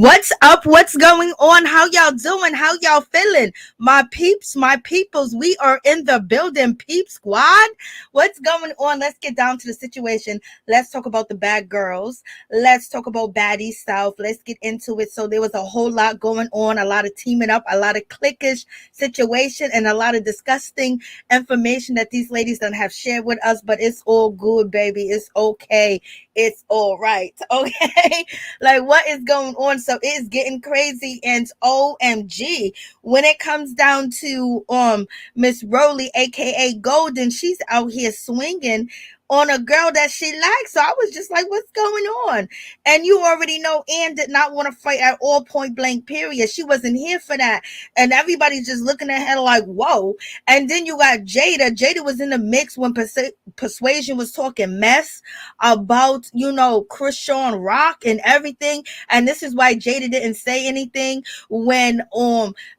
What's up? What's going on? How y'all doing? How y'all feeling? My peeps, my peoples, we are in the building, peep squad. What's going on? Let's get down to the situation. Let's talk about the bad girls. Let's talk about Baddies South. Let's get into it. So there was a whole lot going on, a lot of teaming up, a lot of cliquish situation, and a lot of disgusting information that these ladies don't have shared with us, but it's all good, baby. It's okay. It's all right. Okay. Like, what is going on? So it's getting crazy, and OMG, when it comes down to Miss Rollie, aka Golden, she's out here swinging on a girl that she likes. So I was just like, what's going on? And you already know Ann did not want to fight at all, point blank, period. She wasn't here for that. And everybody's just looking at her like, whoa. And then you got Jada. Jada was in the mix when Persuasian was talking mess about, Chrisean Rock and everything. And this is why Jada didn't say anything when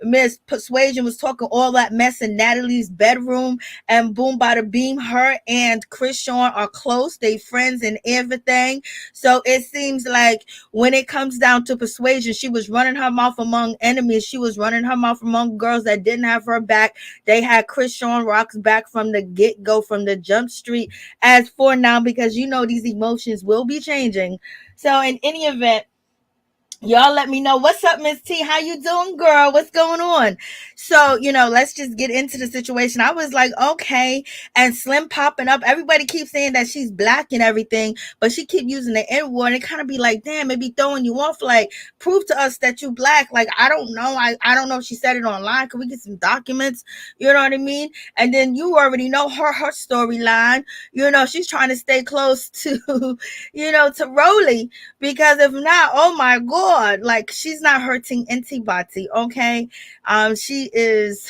Miss Persuasian was talking all that mess in Natalie's bedroom. And boom, bada beam, her and Chrisean are close. They friends and everything. So it seems like when it comes down to Persuasion, she was running her mouth among enemies. She was running her mouth among girls that didn't have her back. They had Chrisean Rock's back from the get-go, from the jump street. As for now, because these emotions will be changing. So in any event, y'all let me know. What's up, Miss T? How you doing, girl? What's going on? So, let's just get into the situation. I was like, okay. And Slim popping up. Everybody keeps saying that she's black and everything, but she keep using the N-word. And it kind of be like, damn, it be throwing you off. Like, prove to us that you black. Like, I don't know. I don't know if she said it online. Can we get some documents? You know what I mean? And then you already know her storyline. She's trying to stay close to, to Rollie, because if not, oh my God. Like, she's not hurting anybody, okay? She is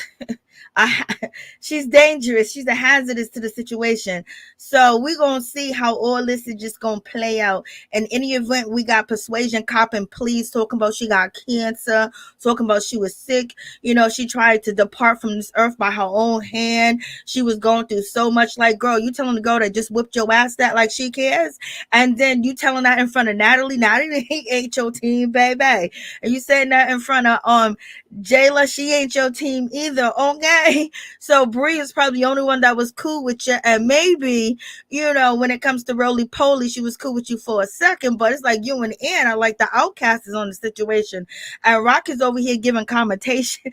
she's dangerous. She's a hazardous to the situation. So we're gonna see how all this is just gonna play out. In any event, we got Persuasion copping pleas, talking about she got cancer, talking about she was sick. She tried to depart from this earth by her own hand. She was going through so much. Like, girl, you telling the girl that just whipped your ass that like she cares, and then you telling that in front of Natalie. Natalie ain't your team, baby. And you saying that in front of Jela, she ain't your team either, okay? So Bree is probably the only one that was cool with you, and maybe, when it comes to Rollie Pollie, she was cool with you for a second, but it's like you and Ann are like the outcasts on the situation, and Rock is over here giving commentation.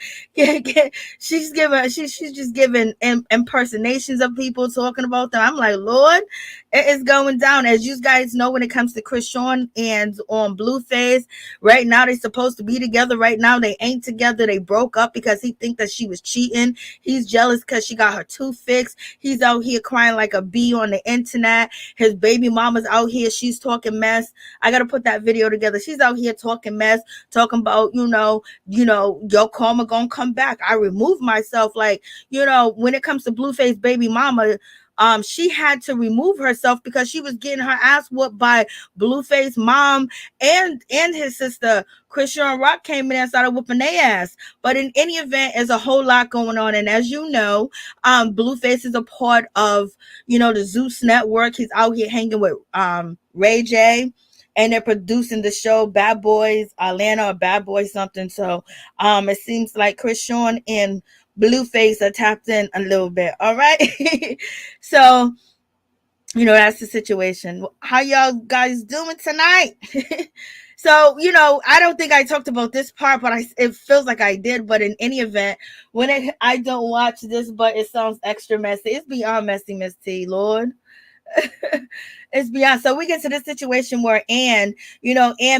she's just giving impersonations of people, talking about them. I'm like, Lord, it is going down. As you guys know, when it comes to Chrisean and on Blueface, right now they're supposed to be together. Right now they ain't together. They broke up because he think that she was cheating. He's jealous because she got her tooth fixed. He's out here crying like a bee on the internet. His baby mama's out here. She's talking mess. I gotta put that video together. She's out here talking mess, talking about, your karma gonna come back. I removed myself. Like, when it comes to Blueface baby mama, she had to remove herself because she was getting her ass whooped by Blueface mom and his sister. Chrisean Rock came in and started whooping their ass. But in any event, there's a whole lot going on. And as you know, Blueface is a part of, the Zeus network. He's out here hanging with Ray J. And they're producing the show Bad Boys Atlanta or Bad Boys something. So it seems like Chrisean and Blueface are tapped in a little bit. All right. So, that's the situation. How y'all guys doing tonight? So, I don't think I talked about this part, but it feels like I did. But in any event, I don't watch this, but it sounds extra messy. It's beyond messy, Miss T, Lord. It's beyond. So we get to this situation where Ann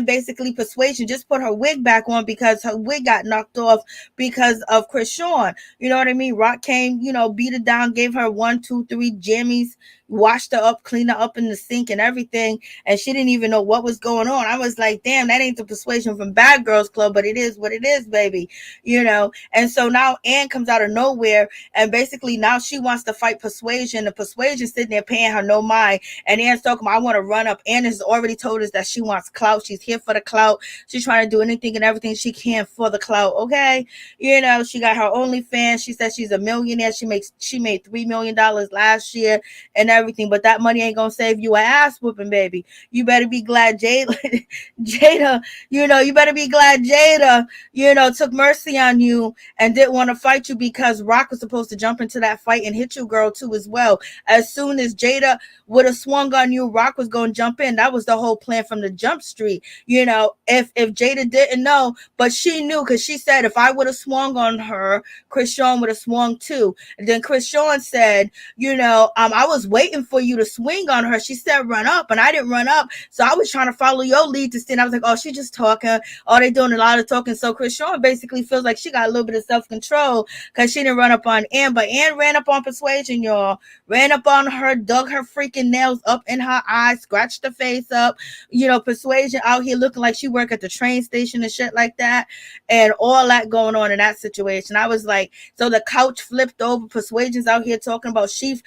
basically Persuasion just put her wig back on because her wig got knocked off because of Chrisean. You know what I mean? Rock came, beat her down, gave her 1, 2, 3 jammies, washed her up, cleaned her up in the sink and everything, and she didn't even know what was going on. I was like, damn, that ain't the Persuasion from Bad Girls Club, but it is what it is, baby. And so now Ann comes out of nowhere, and basically now she wants to fight Persuasion. The Persuasion sitting there paying her no mind, and Ann's Ann's talking about, I want to run up. Ann has already told us that she wants clout. She's here for the clout. She's trying to do anything and everything she can for the clout. Okay. You know, she got her OnlyFans. She says she's a millionaire. She made $3 million last year and everything, but that money ain't gonna save you an ass whooping, baby. You better be glad Jada, you know, you better be glad Jada, you know, took mercy on you and didn't want to fight you, because Rock was supposed to jump into that fight and hit you, girl, too, as well. As soon as Jada would have swung on you, Rock was going to jump in. That was the whole plan from the jump street. You know, if Jada didn't know, but she knew, because she said, if I would have swung on her, Chrisean would have swung too. And then Chrisean said, you know, I was waiting for you to swing on her. She said, run up, and I didn't run up. So I was trying to follow your lead to stand. I was like, oh, she just talking. Oh, they doing a lot of talking. So Chrisean basically feels like she got a little bit of self-control because she didn't run up on Ann, but Ann ran up on Persuasion, y'all. Ran up on her, dug her freaking nails up in her eyes, scratched her face up. You know, Persuasion out here looking like she work at the train station and shit like that, and all that going on in that situation. I was like, so the couch flipped over. Persuasion's out here talking about she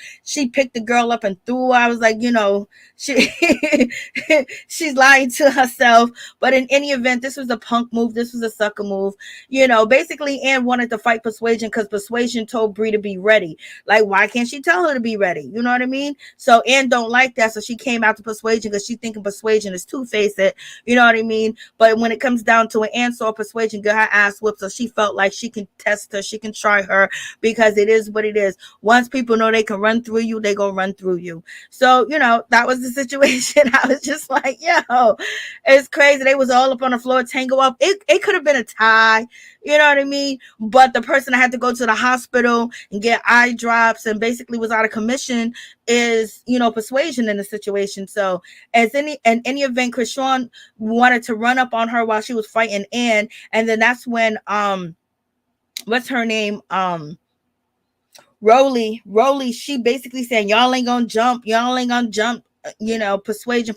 picked the girl up and threw her. I was like, you know, she's lying to herself. But in any event, this was a punk move. This was a sucker move. You know, basically Ann wanted to fight Persuasion because Persuasion told Bree to be ready. Like, why can't she tell her to be ready? You know what I mean? So Ann don't like that. So she came out to Persuasion because she thinking Persuasion is two-faced. You know what I mean? But when it comes down to it, Ann saw Persuasion get her ass whooped. So she felt like she can test her. She can try her, because it is what it is. Once people know they can run through you, they go run through you. So, you know, that was the situation. I was just like, yo, it's crazy. They was all up on the floor, tango up. It could have been a tie. You know what I mean? But the person that had to go to the hospital and get eye drops and basically was out of commission is, you know, Persuasion in the situation. So in any event, Chrisean wanted to run up on her while she was fighting Ann. And then that's when, what's her name? Rollie, she basically saying, y'all ain't gonna jump. You know, Persuasion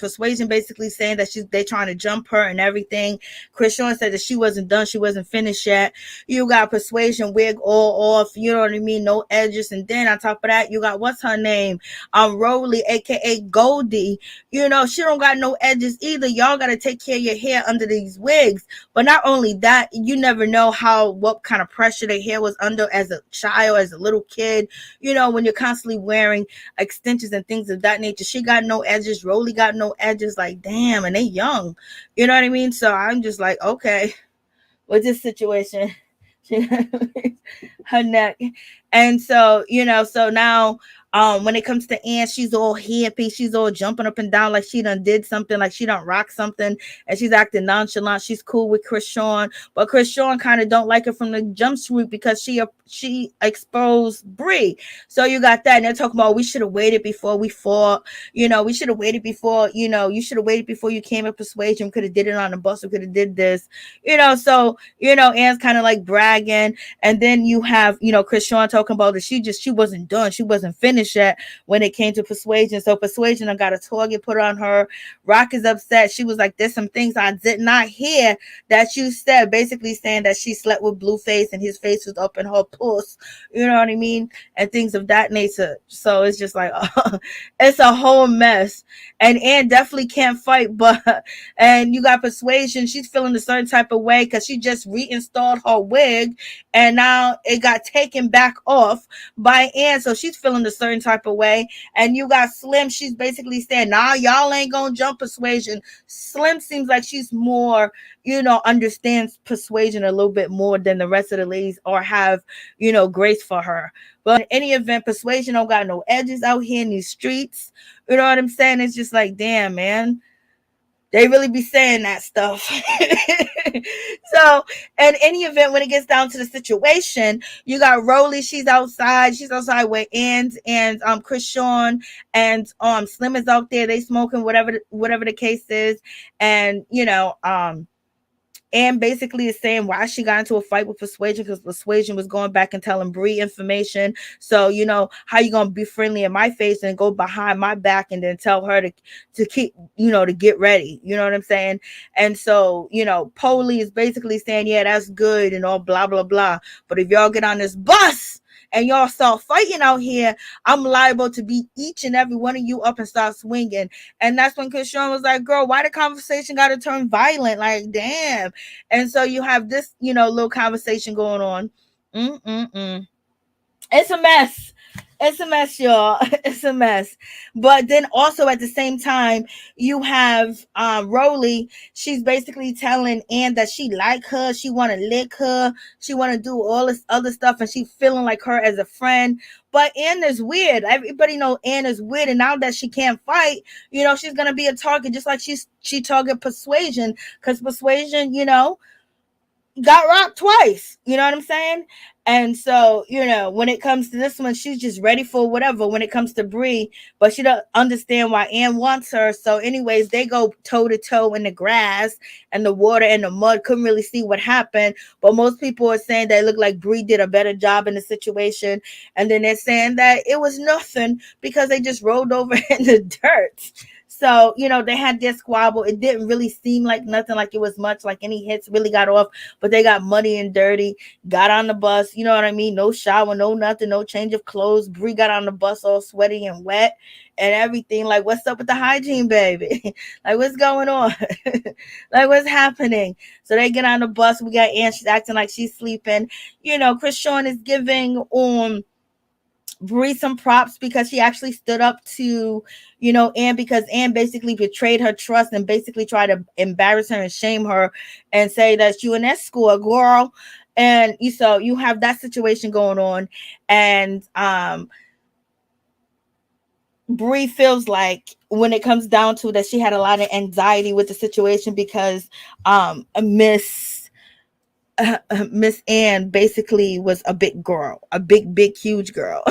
basically saying that they trying to jump her and everything. Chrisean said that she wasn't done, she wasn't finished yet. You got Persuasion wig all off, you know what I mean, no edges. And then on top of that, you got, what's her name, Rollie, aka Goldie. You know, she don't got no edges either. Y'all gotta take care of your hair under these wigs. But not only that, you never know what kind of pressure their hair was under as a child, as a little kid. You know, when you're constantly wearing extensions and things of that nature. She got no edges. Rollie got no edges. Like, damn, and they young. You know what I mean? So I'm just like, okay, with this situation, her neck. And so, you know, so now when it comes to Ann, she's all happy. She's all jumping up and down like she done did something, like she done rock something, and she's acting nonchalant. She's cool with Chrisean, but Chrisean kind of don't like her from the jump street because she exposed Bree. So you got that, and they're talking about, we should have waited before we fought. You know, we should have waited before, you know, you should have waited before you came at Persuasion. Could have did it on the bus. We could have did this. You know, so, you know, Ann's kind of like bragging. And then you have, you know, Chrisean talking about that she wasn't done. She wasn't finished yet when it came to Persuasion. So Persuasion got a target put on her. Rock is upset. She was like, there's some things I did not hear that you said, basically saying that she slept with Blueface and his face was up in her puss. You know what I mean? And things of that nature. So it's just like, it's a whole mess. And Ann definitely can't fight, and you got Persuasion. She's feeling a certain type of way because she just reinstalled her wig and now it got taken back off by Ann. So she's feeling a certain type of way. And you got Slim. She's basically saying, nah, y'all ain't gonna jump Persuasion. Slim seems like she's more, you know, understands Persuasion a little bit more than the rest of the ladies, or have, you know, grace for her. But in any event, Persuasion don't got no edges out here in these streets. You know what I'm saying? It's just like, damn, man. They really be saying that stuff. So, in any event, when it gets down to the situation, you got Rollie. She's outside. She's outside with and Chrisean and Slim is out there. They smoking whatever the case is, and you know Ann basically is saying why she got into a fight with Persuasion, because Persuasion was going back and telling Bree information. So, you know, how you gonna be friendly in my face and go behind my back and then tell her to keep, you know, to get ready. You know what I'm saying? And so, you know, Pollie is basically saying, yeah, that's good and all blah, blah, blah. But if y'all get on this bus and y'all start fighting out here, I'm liable to beat each and every one of you up and start swinging. And that's when Chrisean was like, girl, why the conversation got to turn violent? Like, damn. And so you have this, little conversation going on. It's a mess. It's a mess, y'all. It's a mess. But then also at the same time, you have Rollie. She's basically telling Ann that she like her, she want to lick her, she want to do all this other stuff, and she feeling like her as a friend. But Ann is weird. Everybody know Ann is weird, and now that she can't fight, she's gonna be a target, just like she target Persuasian, because Persuasian, got rocked twice. You know what I'm saying? And so, when it comes to this one, she's just ready for whatever when it comes to Bree, but she don't understand why Ann wants her. So anyways, they go toe to toe in the grass and the water and the mud. Couldn't really see what happened, but most people are saying they look like Bree did a better job in the situation. And then they're saying that it was nothing because they just rolled over in the dirt. So, they had their squabble. It didn't really seem like nothing, like it was much, like any hits really got off, but they got muddy and dirty, got on the bus, you know what I mean? No shower, no nothing, no change of clothes. Bree got on the bus all sweaty and wet and everything. Like, what's up with the hygiene, baby? Like, what's going on? Like, what's happening? So they get on the bus. We got Ann, she's acting like she's sleeping. Chrisean is giving Bree some props because she actually stood up to, Ann, because Ann basically betrayed her trust and basically tried to embarrass her and shame her and say that you in that school, girl. And you have that situation going on. And Bree feels like when it comes down to that, she had a lot of anxiety with the situation because Miss Ann basically was a big girl, a big, huge girl.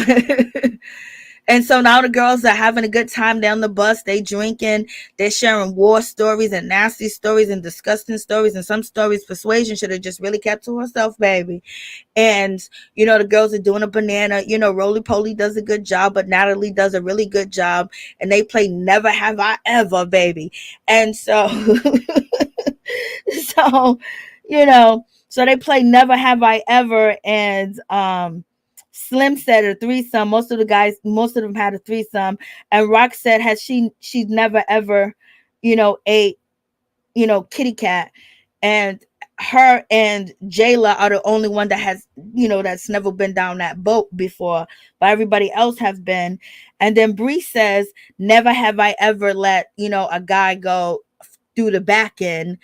And so now the girls are having a good time down the bus. They drinking, they're sharing war stories and nasty stories and disgusting stories. And some stories Persuasian should have just really kept to herself, baby. And, the girls are doing a banana. Rollie Pollie does a good job, but Natalie does a really good job. And they play Never Have I Ever, baby. And so, so, so they play Never Have I Ever. And, Slim said a threesome. Most of them had a threesome. And Rock said she'd never ever, ate, kitty cat. And her and Jela are the only one that has, that's never been down that boat before, but everybody else has been. And then Bree says, never have I ever let, a guy go through the back end.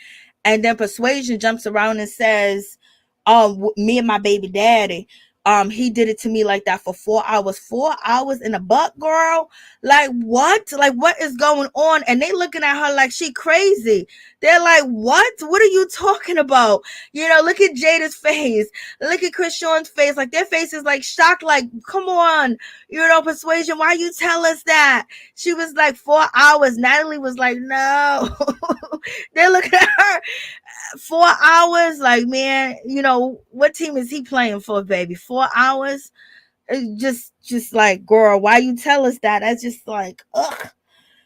And then Persuasian jumps around and says, me and my baby daddy, he did it to me like that for 4 hours. 4 hours in a butt, girl. Like, what? Like, what is going on? And they looking at her like she crazy. They're like, what? What are you talking about? Look at Jada's face. Look at Chrisean's face. Like, their face is like shocked. Like, come on. Persuasion, why you tell us that? She was like, 4 hours. Natalie was like, no. They're looking at her. 4 hours. Like, man, what team is he playing for, baby? 4 hours. Just like, girl, why you tell us that? That's just like, ugh.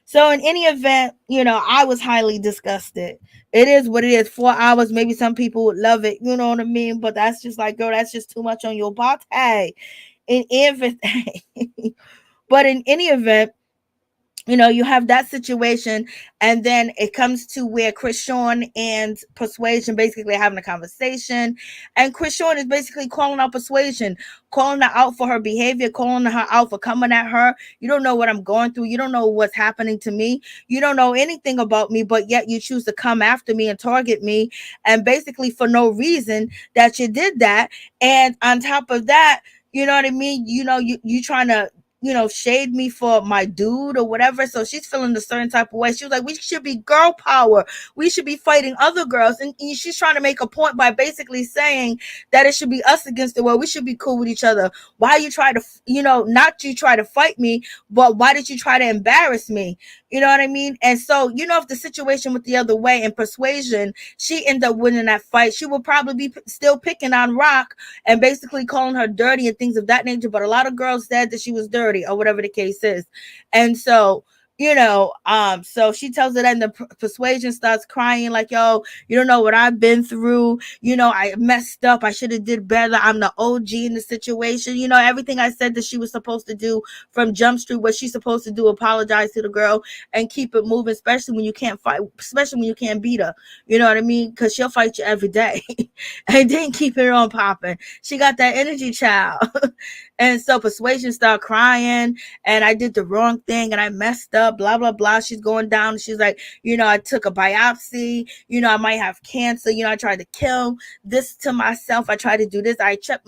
So in any event, I was highly disgusted. It is what it is. 4 hours. Maybe some people would love it. You know what I mean? But that's just like, girl, that's just too much on your body. In everything. But in any event, you have that situation, and then it comes to where Chrisean and Persuasian basically having a conversation, and Chrisean is basically calling out Persuasian, calling her out for her behavior, calling her out for coming at her. You don't know what I'm going through. You don't know what's happening to me. You don't know anything about me, but yet you choose to come after me and target me, and basically for no reason that you did that. And on top of that, you know what I mean? You trying to shade me for my dude or whatever. So she's feeling a certain type of way. She was like, we should be girl power. We should be fighting other girls. And she's trying to make a point by basically saying that it should be us against the world. We should be cool with each other. Why you try to, not you try to fight me, but why did you try to embarrass me? You know what I mean? And so, if the situation went the other way and Persuasian, she ended up winning that fight, she would probably be still picking on Rock and basically calling her dirty and things of that nature. But a lot of girls said that she was dirty or whatever the case is. And so, So she tells her that, and the Persuasion starts crying like, yo, you don't know what I've been through. I messed up. I should have did better. I'm the OG in the situation. Everything I said that she was supposed to do from Jump Street, what she's supposed to do, apologize to the girl and keep it moving, especially when you can't fight, especially when you can't beat her. You know what I mean? Because she'll fight you every day. And then keep it on popping. She got that energy, child. And so Persuasion started crying, and I did the wrong thing, and I messed up, blah, blah, blah. She's going down. She's like, I took a biopsy. I might have cancer. I tried to kill this to myself. I tried to do this. I checked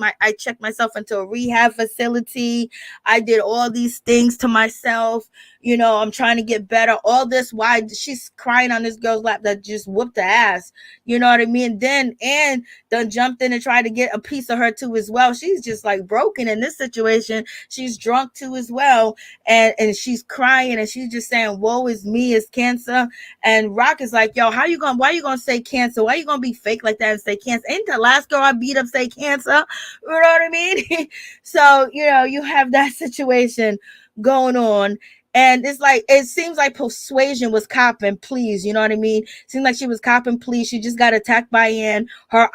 myself into a rehab facility. I did all these things to myself. I'm trying to get better. All this, why she's crying on this girl's lap that just whooped her ass. You know what I mean? Then Ann done jumped in and tried to get a piece of her too as well. She's just like broken in this situation. She's drunk too as well. And she's crying, and she's just saying, woe is me, it's cancer. And Rock is like, yo, why you gonna say cancer? Why you gonna be fake like that and say cancer? Ain't the last girl I beat up say cancer? You know what I mean? So, you have that situation going on. And it's like, it seems like Persuasion was copping, please. You know what I mean? Seems like she was copping, please. She just got attacked by Ann.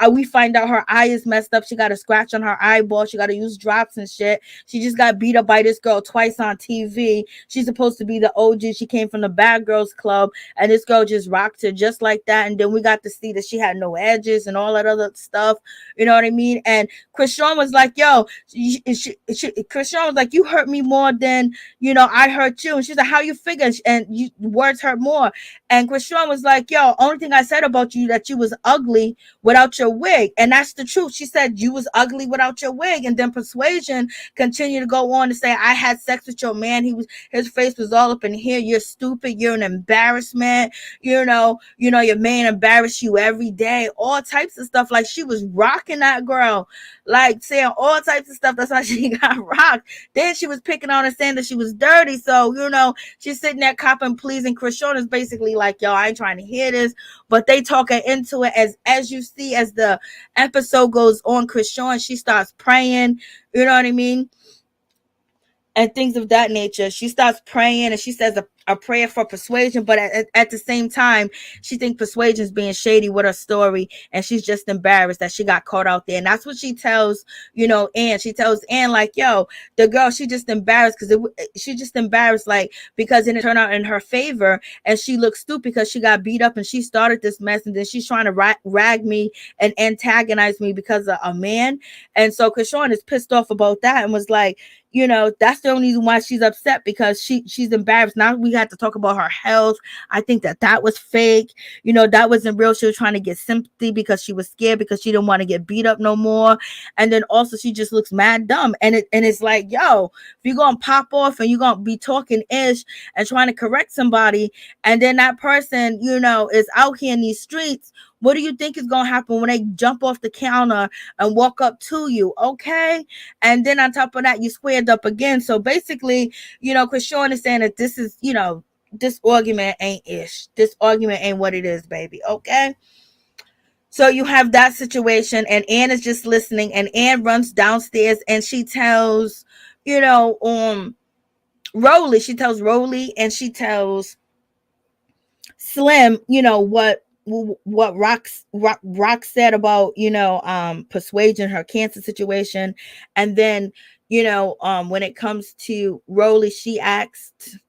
We find out her eye is messed up. She got a scratch on her eyeball. She got to use drops and shit. She just got beat up by this girl twice on TV. She's supposed to be the OG. She came from the Bad Girls Club, and this girl just rocked her just like that. And then we got to see that she had no edges and all that other stuff. You know what I mean? And Chrisean was like, yo, Chrisean was like, you hurt me more than, I hurt you. And she's like, how you figure? And words hurt more. And Chrisean was like, yo, only thing I said about you that you was ugly without your wig. And that's the truth. She said you was ugly without your wig. And then Persuasion continued to go on to say, I had sex with your man. His face was all up in here. You're stupid. You're an embarrassment. Your man embarrassed you every day. All types of stuff. Like, she was rocking that girl, like saying all types of stuff. That's why she got rocked. Then she was picking on her, saying that she was dirty. So, she's sitting there copping, pleasing. Chrisean is basically like, yo, I ain't trying to hear this. But they talking into it as you see, as the episode goes on. Chrisean, she starts praying. You know what I mean? And things of that nature. She starts praying, and she says a prayer for Persuasion, but at the same time, she thinks Persuasion's being shady with her story, and she's just embarrassed that she got caught out there. And that's what she tells, Ann. She tells Ann, like, yo, the girl, she just embarrassed like, because it turned out in her favor, and she looks stupid because she got beat up and she started this mess, and then she's trying to rag me and antagonize me because of a man. And so Chrisean is pissed off about that and was like, that's the only reason why she's upset, because she's embarrassed. Now we had to talk about her health. I think that was fake. That wasn't real. She was trying to get sympathy because she was scared, because she didn't want to get beat up no more. And then also she just looks mad dumb. And it's like, yo, if you're gonna pop off and you're gonna be talking ish and trying to correct somebody, and then that person, is out here in these streets, what do you think is going to happen when they jump off the counter and walk up to you? Okay. And then on top of that, you squared up again. So basically, Chrisean is saying that this is, this argument ain't ish. This argument ain't what it is, baby. Okay. So you have that situation, and Ann is just listening, and Ann runs downstairs, and she tells, Rollie, and she tells Slim, what Rock said about, Persuasion, her cancer situation. And then, when it comes to Rollie, she asked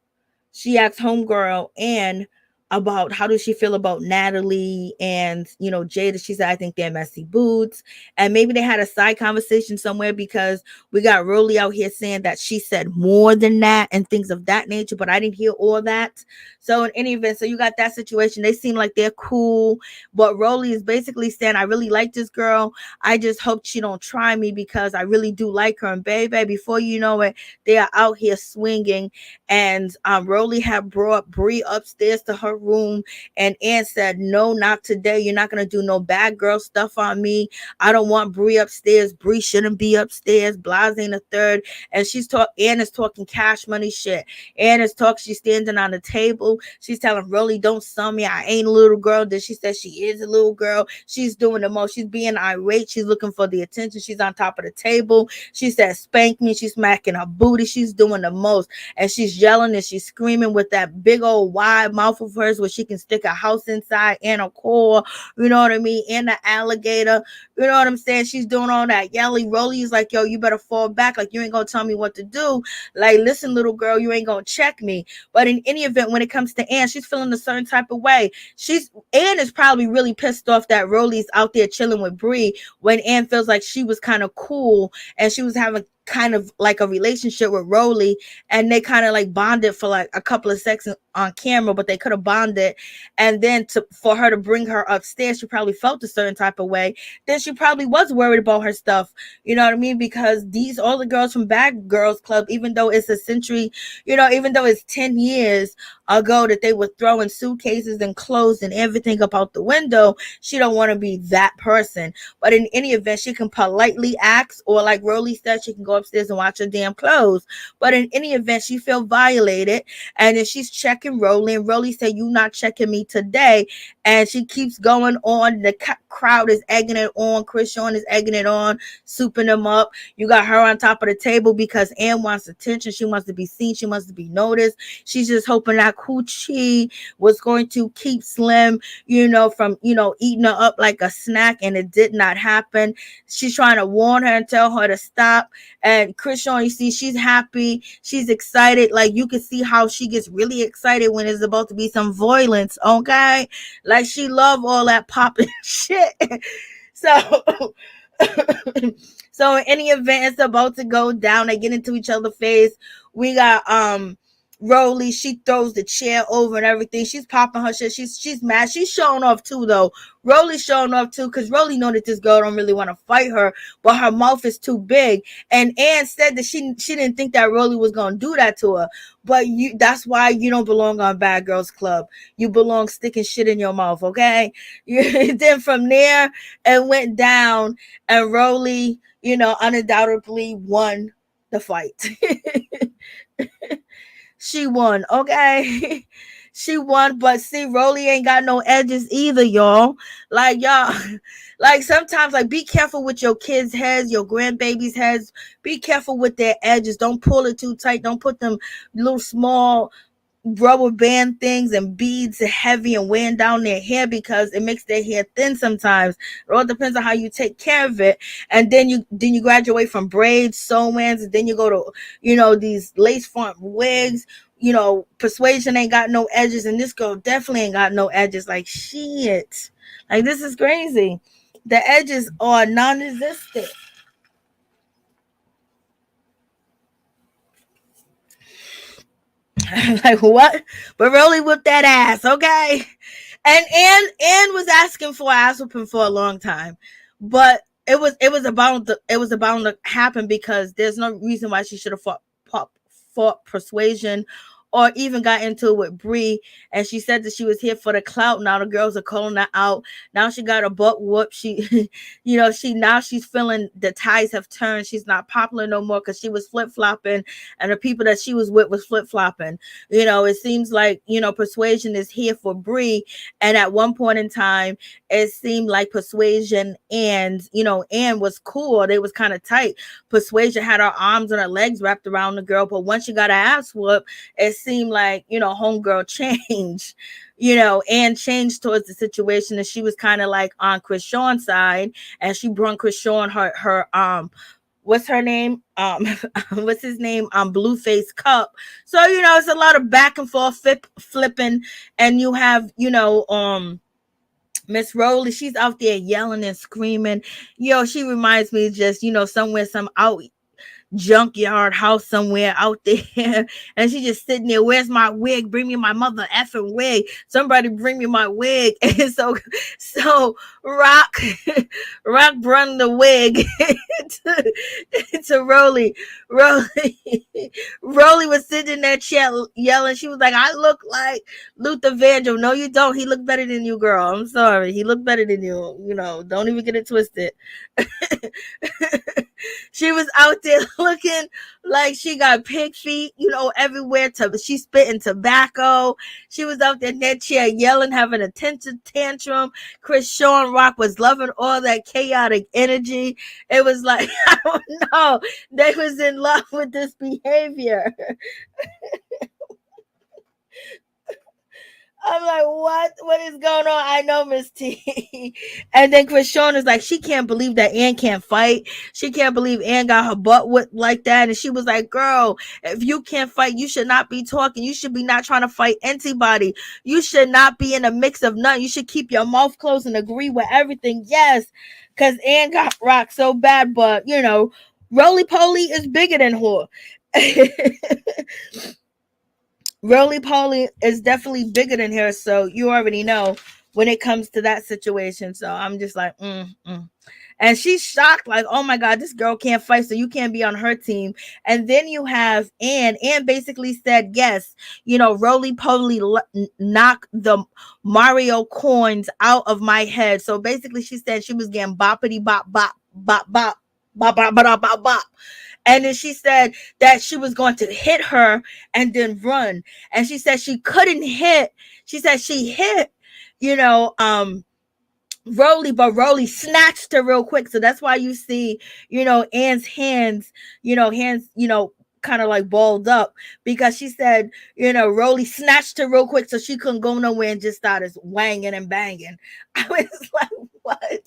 homegirl and about how does she feel about Natalie and Jada. She said, I think they're messy boots. And maybe they had a side conversation somewhere, because we got Rollie out here saying that she said more than that and things of that nature, but I didn't hear all that. So in any event, so you got that situation. They seem like they're cool, but Rollie is basically saying, I really like this girl. I just hope she don't try me, because I really do like her. And baby, before you know it, they are out here swinging. And Rollie had brought Bree upstairs to her room, and Ann said, no, not today. You're not going to do no bad girl stuff on me. I don't want Bree upstairs. Bree shouldn't be upstairs. Blase ain't a third. And Ann is talking cash money shit. Ann is talking, she's standing on the table. She's telling Rollie, don't sell me. I ain't a little girl. Then she says she is a little girl. She's doing the most. She's being irate. She's looking for the attention. She's on top of the table. She says, spank me. She's smacking her booty. She's doing the most. And she's yelling and she's screaming with that big old wide mouth of hers where she can stick a house inside and a core, you know what I mean, and an alligator. You know what I'm saying? She's doing all that yelling. Rollie is like, yo, you better fall back. Like, you ain't gonna tell me what to do. Like, listen, little girl, you ain't gonna check me. But in any event, when it comes to Ann, she's feeling a certain type of way. Ann is probably really pissed off that Rollie's out there chilling with Bree when Ann feels like she was kind of cool and she was having kind of like a relationship with Rollie, and they kind of like bonded for like a couple of seconds on camera, but they could have bonded. And then for her to bring her upstairs, she probably felt a certain type of way. Then she probably was worried about her stuff, you know what I mean? Because all the girls from Bad Girls Club, even though it's a century, you know, even though it's 10 years ago that they were throwing suitcases and clothes and everything up out the window, she don't want to be that person. But in any event, she can politely ask, or like Rollie said, she can go upstairs and watch her damn clothes. But in any event, she feel violated, and then she's checking Rollie, and Rollie said, you not checking me today. And she keeps going on. The crowd is egging it on. Chrisean is egging it on, souping them up. You got her on top of the table because Ann wants attention. She wants to be seen. She wants to be noticed. She's just hoping that coochie was going to keep Slim, you know, from, you know, eating her up like a snack, and it did not happen. She's trying to warn her and tell her to stop. And Chrisean, you see, she's happy. She's excited. Like, you can see how she gets really excited when it's about to be some violence, okay? Like, she love all that popping shit. So so in any event, it's about to go down. They get into each other's face. We got Rollie, she throws the chair over and everything. She's popping her shit. She's mad. She's showing off too, though. Rollie's showing off too, because Rollie know that this girl don't really want to fight her, but her mouth is too big. And Ann said that she didn't think that Rollie was gonna do that to her. But that's why you don't belong on Bad Girls Club. You belong sticking shit in your mouth, okay? Then from there, it went down, and Rollie, you know, undoubtedly won the fight. She won, okay? She won, but see, Rollie ain't got no edges either, y'all. Like, y'all, like, sometimes, like, be careful with your kids' heads, your grandbabies' heads. Be careful with their edges. Don't pull it too tight. Don't put them little small rubber band things and beads heavy and weighing down their hair, because it makes their hair thin sometimes. It all depends on how you take care of it. And then you graduate from braids, sew-ins, and then you go to, you know, these lace front wigs. You know, Persuasian ain't got no edges, and this girl definitely ain't got no edges. Like, shit. Like, this is crazy. The edges are non-existent. Like, what? But Rollie whipped that ass, okay? And Ann was asking for ass whooping for a long time, but it was about to happen, because there's no reason why she should have fought Persuasian or even got into it with Bree. And she said that she was here for the clout. Now the girls are calling her out. Now she got a butt whoop. She, you know, she's feeling the tides have turned. She's not popular no more, because she was flip-flopping, and the people that she was with was flip-flopping. You know, it seems like, you know, Persuasian is here for Bree. And at one point in time, it seemed like Persuasian and, you know, Ann was cool. They was kind of tight. Persuasian had her arms and her legs wrapped around the girl, but once she got her ass whooped, it seemed like, you know, homegirl changed, you know, and changed towards the situation. And she was kind of like on Chrisean's side, and she brung Chrisean her what's her name? What's his name? Blueface cup. So, you know, it's a lot of back and forth flipping. And you have, you know, Miss Rollie, she's out there yelling and screaming. Yo, she reminds me just, you know, some out junkyard house somewhere out there, and she just sitting there. Where's my wig? Bring me my mother effing wig. Somebody bring me my wig. And so Rock brought the wig to Rollie. Rollie, Rollie was sitting in that chair yelling. She was like, "I look like Luther Vandross." No, you don't. He looked better than you, girl. I'm sorry. He looked better than you. You know, don't even get it twisted. She was out there looking like she got pig feet, you know, everywhere. She spitting tobacco. She was out there in that chair yelling, having a tantrum. Chrisean Rock was loving all that chaotic energy. It was like, I don't know. They was in love with this behavior. I'm like, what? What is going on? I know, Miss T. And then Chrisean is like, she can't believe that Ann can't fight. She can't believe Ann got her butt whipped like that. And she was like, girl, if you can't fight, you should not be talking. You should be not trying to fight anybody. You should not be in a mix of none. You should keep your mouth closed and agree with everything. Yes, because Ann got rocked so bad. But, you know, Rollie Pollie is bigger than her. Rollie Pollie is definitely bigger than her, so you already know when it comes to that situation. So I'm just like, And she's shocked, like, oh my God, this girl can't fight, so you can't be on her team. And then you have Ann. Ann basically said, yes, you know, Rollie Pollie knocked the Mario coins out of my head. So basically she said she was getting boppity bop, bop, bop, bop, bop, bop, bop, bop, bop. And then she said that she was going to hit her and then run. And she said she couldn't hit. She said she hit, you know, Rollie, but Rollie snatched her real quick. So that's why you see, you know, Ann's hands, kind of like balled up, because she said, you know, Rollie snatched her real quick so she couldn't go nowhere and just started wanging and banging. I was like, what?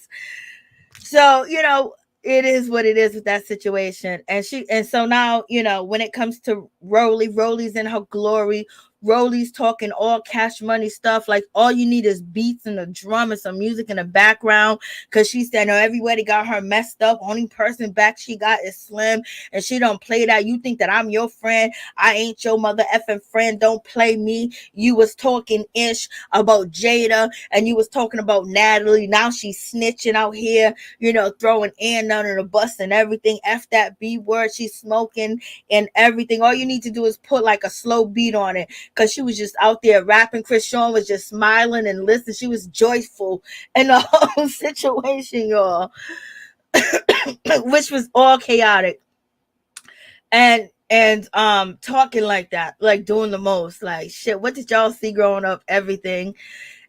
So, you know, it is what it is with that situation. And so now, you know, when it comes to Rollie's in her glory. Rollie's talking all cash money stuff. Like, all you need is beats and a drum and some music in the background. Cause she said, no, everybody got her messed up. Only person back she got is Slim. And she don't play that. You think that I'm your friend. I ain't your mother effing friend. Don't play me. You was talking ish about Jada, and you was talking about Natalie. Now she's snitching out here, you know, throwing Ann under the bus and everything. F that B word. She's smoking and everything. All you need to do is put like a slow beat on it. Because she was just out there rapping. Chrisean was just smiling and listening. She was joyful in the whole situation, y'all. Which was all chaotic. And talking like that, like doing the most. Like, shit, what did y'all see growing up? Everything.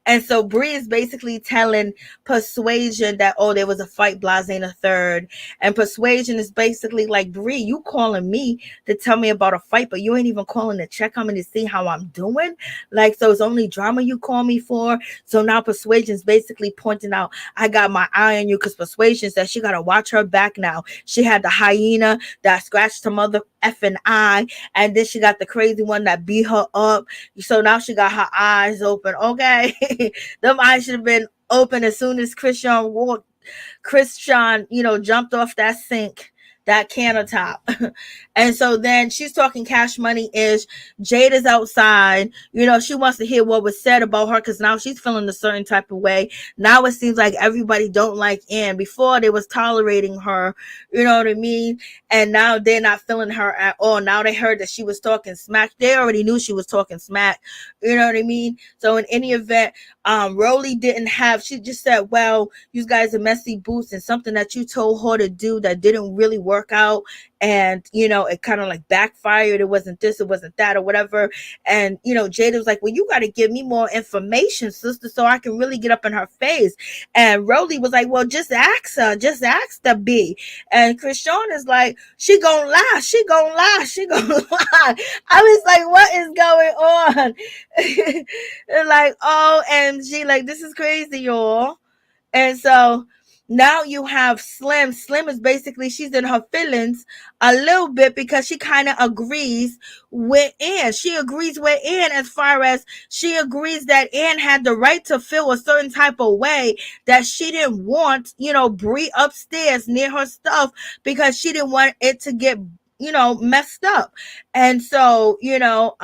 And so Bree is basically telling Persuasian that, oh, there was a fight, Blase in a third. And Persuasian is basically like, Bree, you calling me to tell me about a fight, but you ain't even calling to check on me to see how I'm doing. Like, so it's only drama you call me for. So now Persuasian's basically pointing out, I got my eye on you, because Persuasion said she got to watch her back now. She had the hyena that scratched her mother effing eye. And then she got the crazy one that beat her up. So now she got her eyes open. Okay. Them eyes should have been open as soon as Chrisean, you know, jumped off that sink, that countertop. And so then she's talking cash money ish. Jada's outside. You know, she wants to hear what was said about her, because now she's feeling a certain type of way. Now it seems like everybody don't like Ann. Before they was tolerating her, you know what I mean? And now they're not feeling her at all. Now they heard that she was talking smack. They already knew she was talking smack. You know what I mean? So in any event, Rollie didn't have, she just said, well, you guys are messy boots, and something that you told her to do that didn't really work out. And, you know, it kind of like backfired. It wasn't this, it wasn't that, or whatever. And, you know, Jada was like, well, you got to give me more information, sister, so I can really get up in her face. And Rollie was like, well, just ask her. Just ask the B. And Chrisean is like, she gonna lie. She gonna lie. She gonna lie. I was like, what is going on? Like, OMG, like, this is crazy, y'all. And so now you have Slim. Slim is basically, she's in her feelings a little bit, because she kind of agrees with Ann. She agrees with Ann, as far as she agrees that Ann had the right to feel a certain type of way, that she didn't want, you know, Bree upstairs near her stuff, because she didn't want it to get, you know, messed up. And so, you know,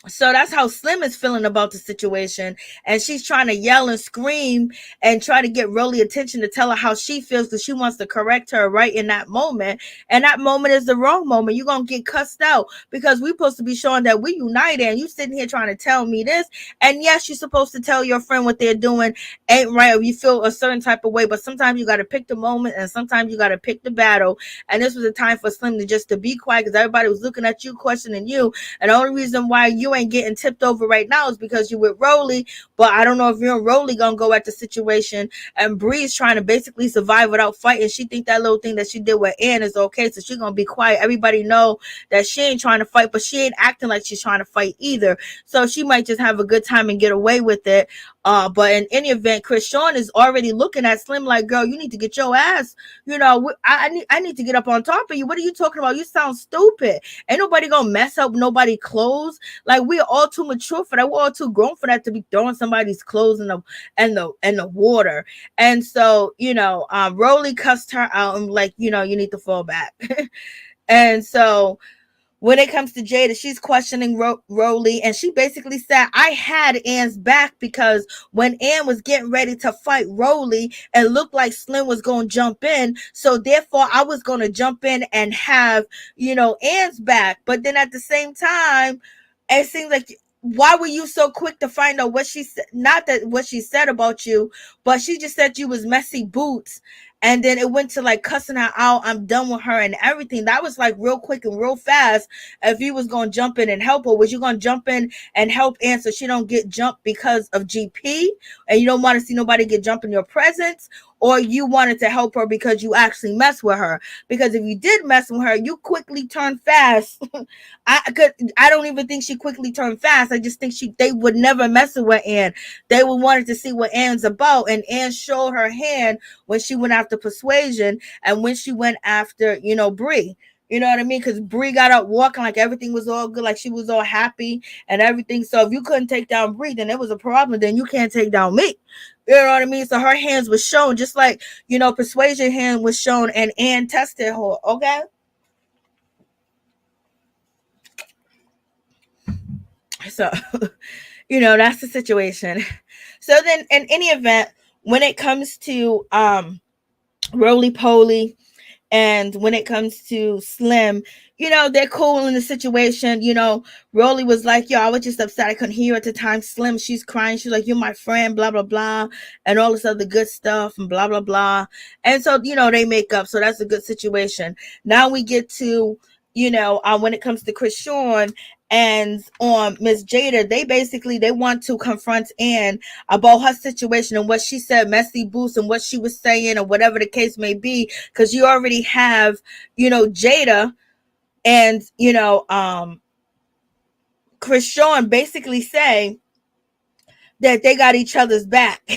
So that's how Slim is feeling about the situation. And she's trying to yell and scream and try to get Rollie attention to tell her how she feels, because she wants to correct her right in that moment. And that moment is the wrong moment. You're going to get cussed out because we're supposed to be showing that we united, and you sitting here trying to tell me this. And yes, you're supposed to tell your friend what they're doing ain't right, or you feel a certain type of way. But sometimes you got to pick the moment, and sometimes you got to pick the battle. And this was a time for Slim to just to be quiet, because everybody was looking at you, questioning you. And the only reason why you ain't getting tipped over right now is because you with Rollie. But I don't know if you and Rollie gonna go at the situation. And Bree's trying to basically survive without fighting. She think that little thing that she did with Ann is okay, so she gonna be quiet. Everybody know that she ain't trying to fight, but she ain't acting like she's trying to fight either. So she might just have a good time and get away with it. But in any event, Chrisean is already looking at Slim like, girl, you need to get your ass. I need to get up on top of you. What are you talking about? You sound stupid. Ain't nobody gonna mess up nobody clothes. Like, we're all too mature for that. We're all too grown for that, to be throwing somebody's clothes in the water. And so, Rollie cussed her out and like, you need to fall back. And so when it comes to Jada, she's questioning Rollie, and she basically said, I had Ann's back, because when Ann was getting ready to fight Rollie, it looked like Slim was going to jump in. So therefore, I was going to jump in and have, Ann's back. But then at the same time, it seems like, why were you so quick to find out what she said? Not that what she said about you, but she just said you was messy boots. And then it went to like cussing her out. I'm done with her and everything. That was like real quick and real fast. If you was going to jump in and help her, was you going to jump in and help Ann so she don't get jumped because of GP? And you don't want to see nobody get jumped in your presence? Or you wanted to help her because you actually messed with her? Because if you did mess with her, you quickly turned fast. I don't even think she quickly turned fast. I just think they would never mess with Ann. They would wanted to see what Ann's about. And Ann showed her hand when she went after Persuasian and when she went after, Bree. You know what I mean? Because Bree got up walking like everything was all good, like she was all happy and everything. So if you couldn't take down Bree, then it was a problem. Then you can't take down me. You know what I mean? So her hands was shown, just like, Persuasion hand was shown, and Ann tested her. Okay? So, that's the situation. So then, in any event, when it comes to Rollie Pollie, and when it comes to Slim, they're cool in the situation. Rollie was like, yo, I was just upset. I couldn't hear at the time. Slim, she's crying. She's like, you're my friend, blah, blah, blah. And all this other good stuff and blah, blah, blah. And so, they make up. So that's a good situation. Now we get to, when it comes to Chrisean and Miss Jada, they want to confront Ann about her situation and what she said, messy boots, and what she was saying, or whatever the case may be, because you already have, Jada and Chrisean basically say that they got each other's back.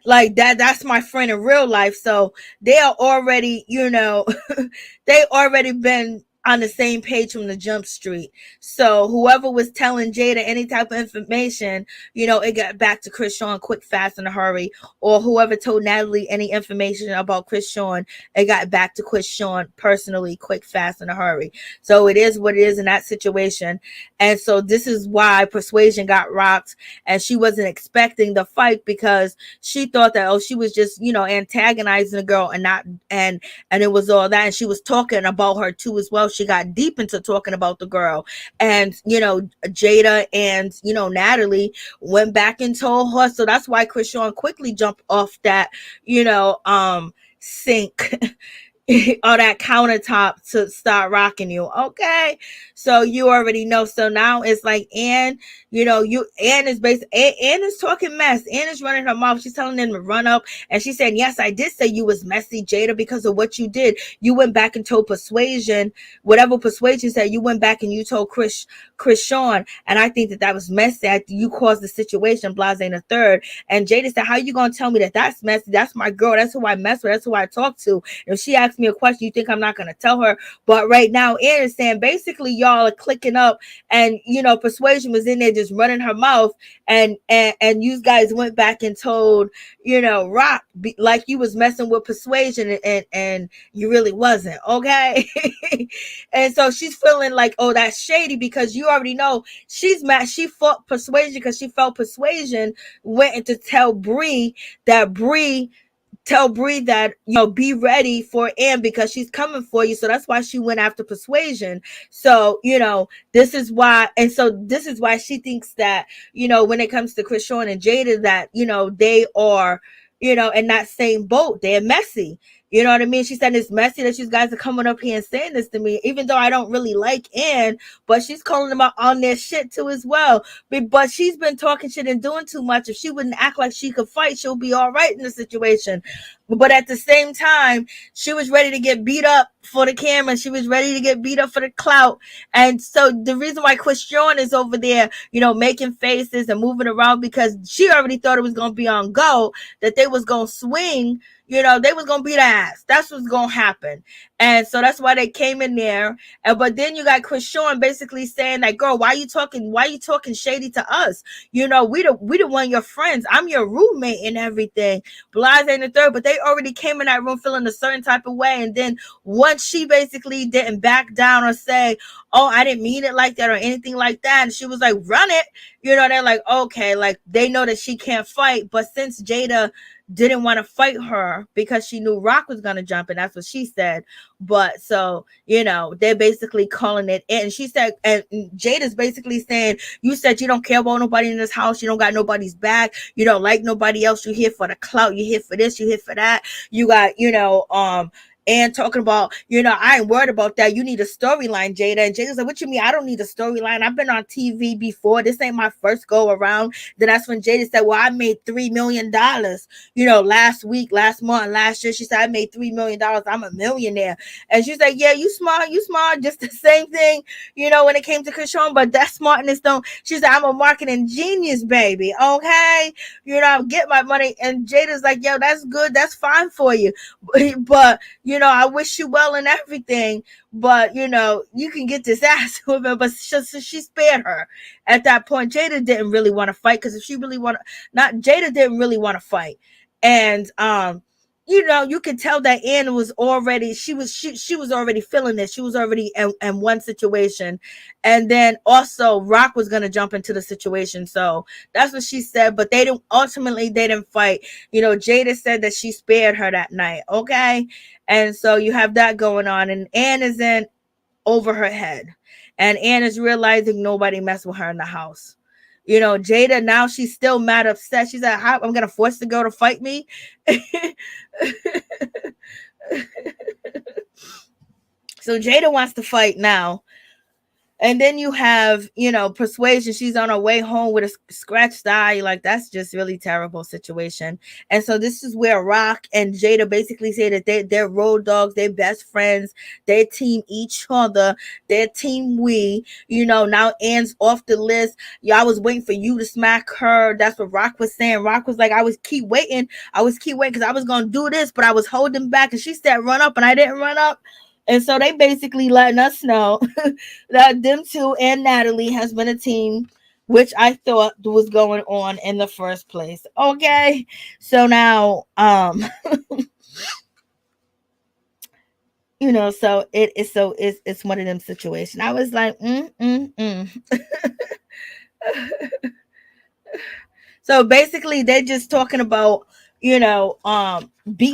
Like that's my friend in real life. So they are already, they already been on the same page from the jump street. So whoever was telling Jada any type of information, it got back to Chrisean quick, fast, in a hurry. Or whoever told Natalie any information about Chrisean, it got back to Chrisean personally, quick, fast, in a hurry. So it is what it is in that situation. And so this is why Persuasion got rocked, and she wasn't expecting the fight, because she thought that, she was just, antagonizing the girl and not, and it was all that. And she was talking about her too as well. She got deep into talking about the girl. And, Jada and, Natalie went back and told her. So that's why Chrisean quickly jumped off that, sink or that countertop to start rocking you. Okay. So you already know. So now it's like Ann, Ann is talking mess. Ann is running her mouth. She's telling them to run up. And she said, yes, I did say you was messy, Jada, because of what you did. You went back and told Persuasion, whatever Persuasion said, you went back and you told Chrisean. And I think that was messy. You caused the situation, blase and a third. And Jada said, how you going to tell me that that's messy? That's my girl. That's who I mess with. That's who I talk to. And she asked ask me a question, you think I'm not gonna tell her. But right now, Ann is saying basically y'all are clicking up, and Persuasion was in there just running her mouth, and you guys went back and told Rock like you was messing with Persuasion, and you really wasn't, okay? And so she's feeling like, oh, that's shady, because you already know she's mad. She fought Persuasion because she felt Persuasion went in to tell Bree that be ready for Ann because she's coming for you. So that's why she went after Persuasion. So this is why, and so this is why she thinks that when it comes to Chrisean and Jada, that they are in that same boat. They're messy. You know what I mean? She said it's messy that you guys are coming up here and saying this to me, even though I don't really like Ann, but she's calling them out on their shit too as well. But she's been talking shit and doing too much. If she wouldn't act like she could fight, she'll be all right in the situation. But at the same time, she was ready to get beat up for the camera. She was ready to get beat up for the clout. And so the reason why Chrisean is over there, making faces and moving around, because she already thought it was going to be on go, that they was going to swing. They was going to beat her ass. That's what's going to happen. And so that's why they came in there. But then you got Chrisean basically saying like, girl, why you talking shady to us? We the one your friends. I'm your roommate and everything. Blase and the third, but they already came in that room feeling a certain type of way. And then once she basically didn't back down or say, oh, I didn't mean it like that or anything like that, and she was like, run it. They're like, okay, like they know that she can't fight. But since Jada didn't want to fight her because she knew Rock was going to jump, and that's what she said. But so, they're basically calling it in. She said, and Jada's basically saying, you said you don't care about nobody in this house. You don't got nobody's back. You don't like nobody else. You here for the clout. You here for this. You here for that. You got, and talking about, I ain't worried about that. You need a storyline, Jada. And Jada's like, what you mean? I don't need a storyline. I've been on TV before. This ain't my first go around. Then that's when Jada said, well, I made $3 million, last month, last year. She said, I made $3 million. I'm a millionaire. And she's like, yeah, you smart. Just the same thing, when it came to Chrisean, but that smartness don't. She said, I'm a marketing genius, baby. Okay. Get my money. And Jada's like, yo, that's good. That's fine for you. But, I wish you well and everything, but you can get this ass woman. But she spared her at that point. Jada didn't really want to fight, because if she really Jada didn't really want to fight. And you could tell that Ann was already, she was already feeling this. She was already in one situation. And then also Rock was going to jump into the situation. So that's what she said. But they didn't fight. Jada said that she spared her that night. Okay. And so you have that going on. And Ann is in over her head. And Ann is realizing nobody messed with her in the house. Jada, now she's still mad, upset. She's like, I'm going to force the girl to fight me. So Jada wants to fight now. And then you have, Persuasion. She's on her way home with a scratched eye. Like, that's just really terrible situation. And so this is where Rock and Jada basically say that they're road dogs. They're best friends. They team each other. They're team we. Now Ann's off the list. I was waiting for you to smack her. That's what Rock was saying. Rock was like, I was keep waiting because I was going to do this, but I was holding back. And she said, run up, and I didn't run up. And so they basically letting us know that them two and Natalie has been a team, which I thought was going on in the first place. Okay. So now, so it's one of them situations. I was like, So basically they're just talking about, beating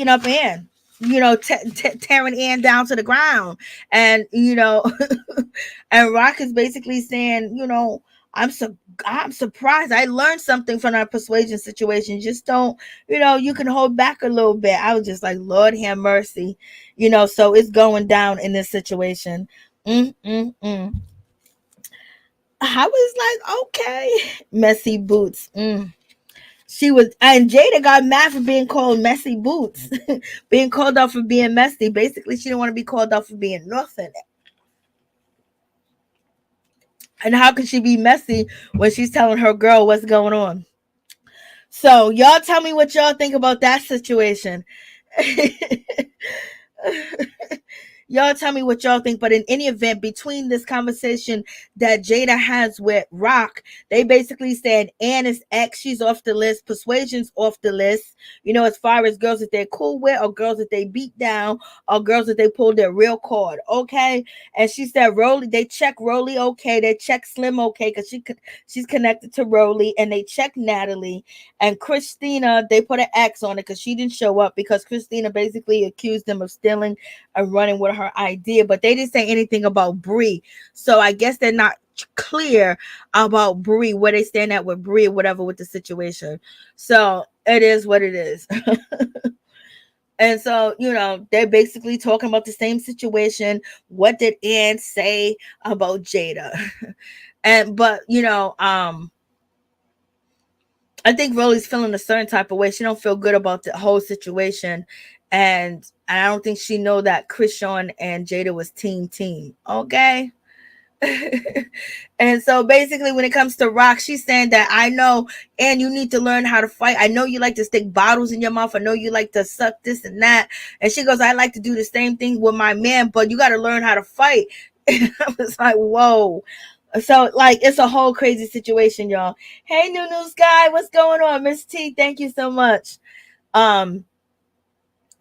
up Ann. Tearing Ann down to the ground. And, and Rock is basically saying, I'm surprised. I learned something from our Persuasion situation. Just don't, you can hold back a little bit. I was just like, Lord have mercy. So it's going down in this situation. I was like, okay. Messy boots. She was, and Jada got mad for being called messy boots, being called out for being messy. Basically, she didn't want to be called out for being nothing. And how could she be messy when she's telling her girl what's going on? So y'all tell me what y'all think about that situation. Y'all tell me what y'all think. But in any event, between this conversation that Jada has with Rock, they basically said Ann is X, she's off the list, Persuasion's off the list, as far as girls that they're cool with, or girls that they beat down, or girls that they pulled their real card. Okay. And she said Rollie, they check Rollie okay, they check Slim okay, because she's connected to Rollie, and they check Natalie. And Christina, they put an X on it because she didn't show up, because Christina basically accused them of stealing and running with her idea, but they didn't say anything about Bree. So I guess they're not clear about Bree, where they stand at with Bree or whatever with the situation. So it is what it is. And so, they're basically talking about the same situation. What did Ann say about Jada? But I think Rollie's feeling a certain type of way. She don't feel good about the whole situation. And I don't think she know that Chrisean and Jada was team. Okay. And so basically when it comes to Rock, she's saying that I know, and you need to learn how to fight. I know you like to stick bottles in your mouth. I know you like to suck this and that. And she goes, I like to do the same thing with my man, but you got to learn how to fight. And I was like, whoa. So it's a whole crazy situation, y'all. Hey, New Sky, what's going on? Miss T, thank you so much.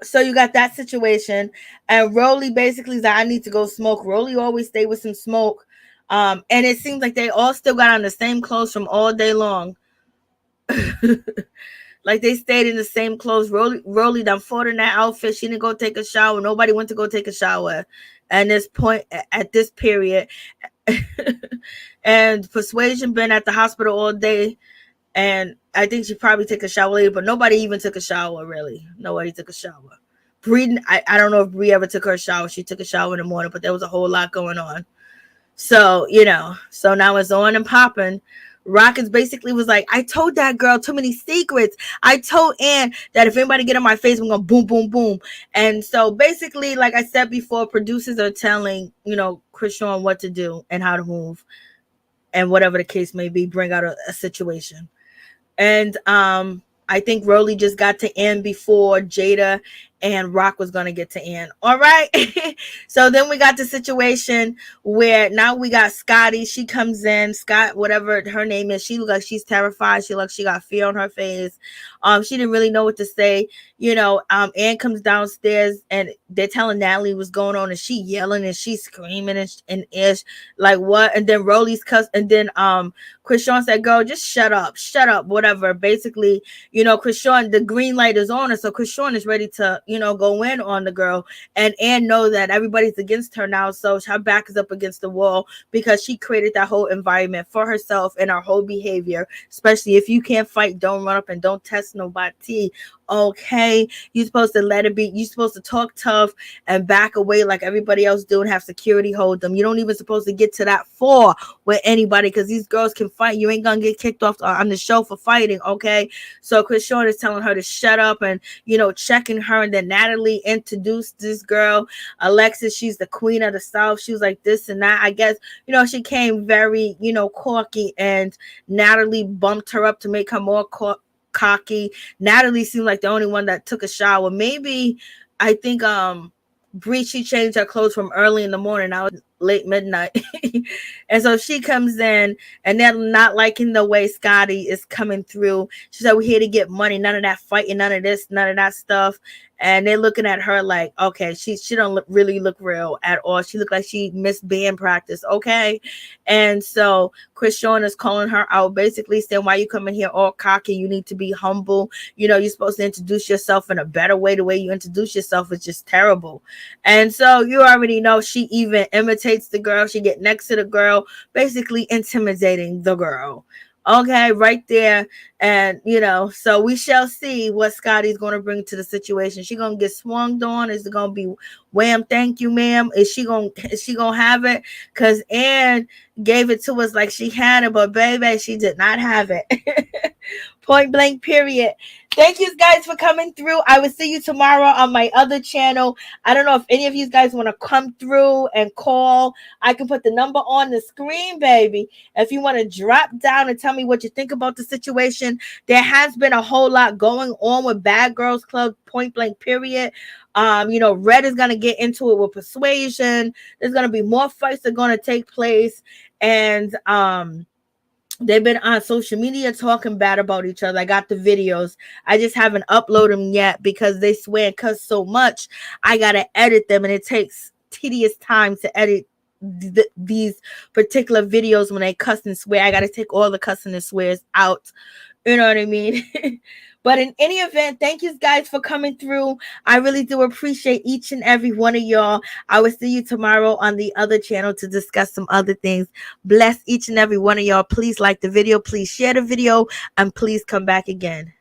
So you got that situation, and Rollie basically is like, I need to go smoke. Rollie always stay with some smoke. And it seems like they all still got on the same clothes from all day long. Like they stayed in the same clothes. Rollie done fought in that outfit. She didn't go take a shower. Nobody went to go take a shower at this point, at this period. And Persuasion been at the hospital all day, and I think she probably took a shower later, but nobody even took a shower, really. Nobody took a shower. Bree, I don't know if Bree ever took her shower. She took a shower in the morning, but there was a whole lot going on. So, so now it's on and popping. Rockets basically was like, I told that girl too many secrets. I told Ann that if anybody get on my face, I'm going to boom, boom, boom. And so basically, like I said before, producers are telling, Chrisean what to do and how to move, and whatever the case may be, bring out a situation. And I think Rollie just got to Ann before Jada and Rock was going to get to Ann. All right. So then we got the situation where now we got Scotty. She comes in, Scott, whatever her name is. She looks like she's terrified. She looks, she got fear on her face. She didn't really know what to say. Ann comes downstairs and they're telling Natalie what's going on, and she yelling and she's screaming and ish, like what? And then Rollie's cuss, and then Chrisean said, "Girl, just shut up, whatever." Basically, Chrisean, the green light is on her, so Chrisean is ready to, go in on the girl. And Ann know that everybody's against her now, so her back is up against the wall because she created that whole environment for herself and her whole behavior. Especially if you can't fight, don't run up and don't test nobody. Okay, you're supposed to let it be. You're supposed to talk tough and back away like everybody else do and have security hold them. You don't even supposed to get to that far with anybody because these girls can fight. You ain't gonna get kicked off on the show for fighting. Okay, so Chrisean is telling her to shut up and checking her. And then Natalie introduced this girl, Alexis. She's the queen of the South. She was like this and that. I guess she came very cocky, and Natalie bumped her up to make her more cocky. Natalie seemed like the only one that took a shower. Maybe I think Bree, she changed her clothes from early in the morning. Now it's late midnight. And so she comes in and they're not liking the way Scotty is coming through. She said, we're here to get money, none of that fighting, none of this, none of that stuff. And they're looking at her like, okay, she don't really look real at all. She looked like she missed band practice. Okay. And so Chrisean is calling her out, basically saying, why you coming here all cocky? You need to be humble. You're supposed to introduce yourself in a better way. The way you introduce yourself is just terrible. And so you already know she even imitates the girl. She get next to the girl, basically intimidating the girl. Okay, right there. And so we shall see what Scotty's going to bring to the situation. She going to get swung on? Is it going to be wham, thank you, ma'am? Is she going to have it? Because Ann gave it to us like she had it, but baby, she did not have it. Point blank, period. Thank you guys for coming through. I will see you tomorrow on my other channel. I don't know if any of you guys want to come through and call. I can put the number on the screen, baby. If you want to drop down and tell me what you think about the situation. There has been a whole lot going on with Bad Girls Club, point blank, period. Red is going to get into it with Persuasian. There's going to be more fights that are going to take place. And, they've been on social media talking bad about each other. I got the videos. I just haven't uploaded them yet because they swear and cuss so much. I got to edit them, and it takes tedious time to edit these particular videos when they cuss and swear. I got to take all the cussing and swears out. You know what I mean? But in any event, thank you guys for coming through. I really do appreciate each and every one of y'all. I will see you tomorrow on the other channel to discuss some other things. Bless each and every one of y'all. Please like the video. Please share the video. And please come back again.